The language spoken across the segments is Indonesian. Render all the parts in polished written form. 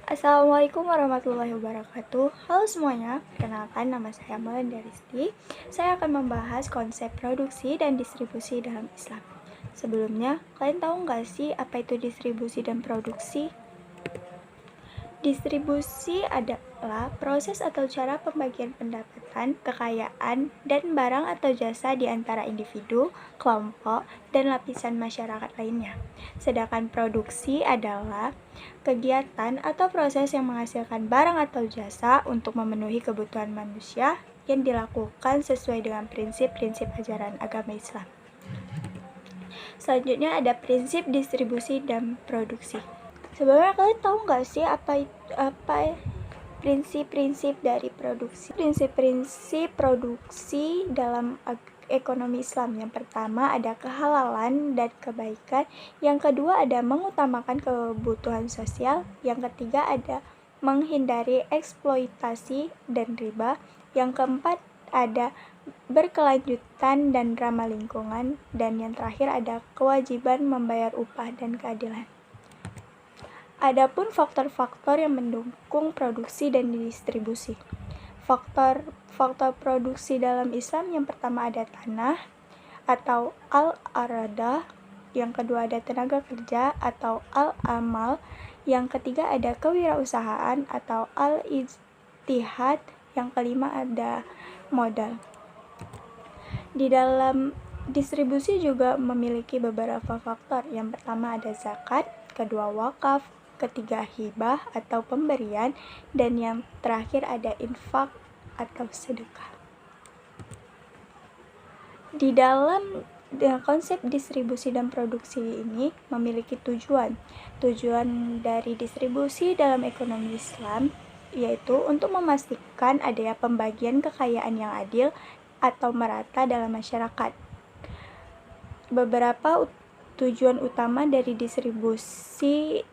Assalamualaikum warahmatullahi wabarakatuh. Halo semuanya, perkenalkan nama saya Melinda Rizky. Saya akan membahas konsep produksi dan distribusi dalam Islam. Sebelumnya, kalian tahu nggak sih apa itu distribusi dan produksi? Distribusi adalah proses atau cara pembagian pendapatan, kekayaan, dan barang atau jasa di antara individu, kelompok, dan lapisan masyarakat lainnya. Sedangkan produksi adalah kegiatan atau proses yang menghasilkan barang atau jasa untuk memenuhi kebutuhan manusia yang dilakukan sesuai dengan prinsip-prinsip ajaran agama Islam. Selanjutnya ada prinsip distribusi dan produksi. Sebenarnya kalian tahu nggak sih apa prinsip-prinsip dari produksi? Prinsip-prinsip produksi dalam ekonomi Islam. Yang pertama ada kehalalan dan kebaikan. Yang kedua ada mengutamakan kebutuhan sosial. Yang ketiga ada menghindari eksploitasi dan riba. Yang keempat ada berkelanjutan dan ramah lingkungan. Dan yang terakhir ada kewajiban membayar upah dan keadilan. Adapun faktor-faktor yang mendukung produksi dan distribusi. Faktor produksi dalam Islam yang pertama ada tanah atau al-aradah, yang kedua ada tenaga kerja atau al-amal, yang ketiga ada kewirausahaan atau al-ijtihad, yang kelima ada modal. Di dalam distribusi juga memiliki beberapa faktor. Yang pertama ada zakat, kedua wakaf, ketiga hibah atau pemberian, dan yang terakhir ada infak atau sedekah. Di dalam konsep distribusi dan produksi ini memiliki tujuan. Tujuan dari distribusi dalam ekonomi Islam yaitu untuk memastikan adanya pembagian kekayaan yang adil atau merata dalam masyarakat. Beberapa tujuan utama dari distribusi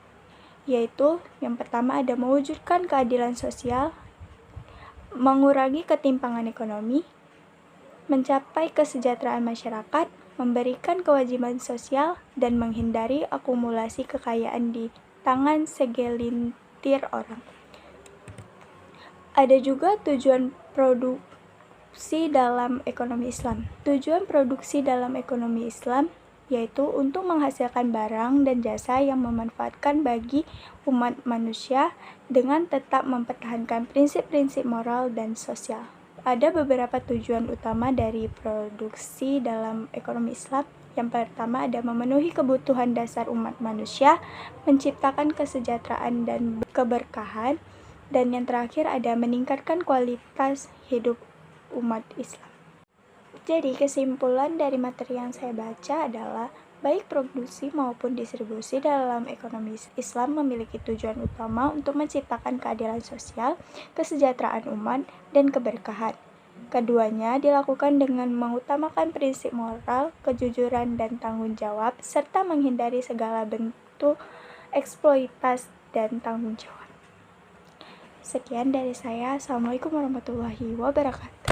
yaitu yang pertama ada mewujudkan keadilan sosial, mengurangi ketimpangan ekonomi, mencapai kesejahteraan masyarakat, memberikan kewajiban sosial, dan menghindari akumulasi kekayaan di tangan segelintir orang. Ada juga tujuan produksi dalam ekonomi Islam. Tujuan produksi dalam ekonomi Islam yaitu untuk menghasilkan barang dan jasa yang memanfaatkan bagi umat manusia dengan tetap mempertahankan prinsip-prinsip moral dan sosial. Ada beberapa tujuan utama dari produksi dalam ekonomi Islam. Yang pertama ada memenuhi kebutuhan dasar umat manusia, menciptakan kesejahteraan dan keberkahan, dan yang terakhir ada meningkatkan kualitas hidup umat Islam. Jadi kesimpulan dari materi yang saya baca adalah baik produksi maupun distribusi dalam ekonomi Islam memiliki tujuan utama untuk menciptakan keadilan sosial, kesejahteraan umat, dan keberkahan. Keduanya dilakukan dengan mengutamakan prinsip moral, kejujuran, dan tanggung jawab, serta menghindari segala bentuk eksploitasi dan tanggung jawab. Sekian dari saya. Assalamualaikum warahmatullahi wabarakatuh.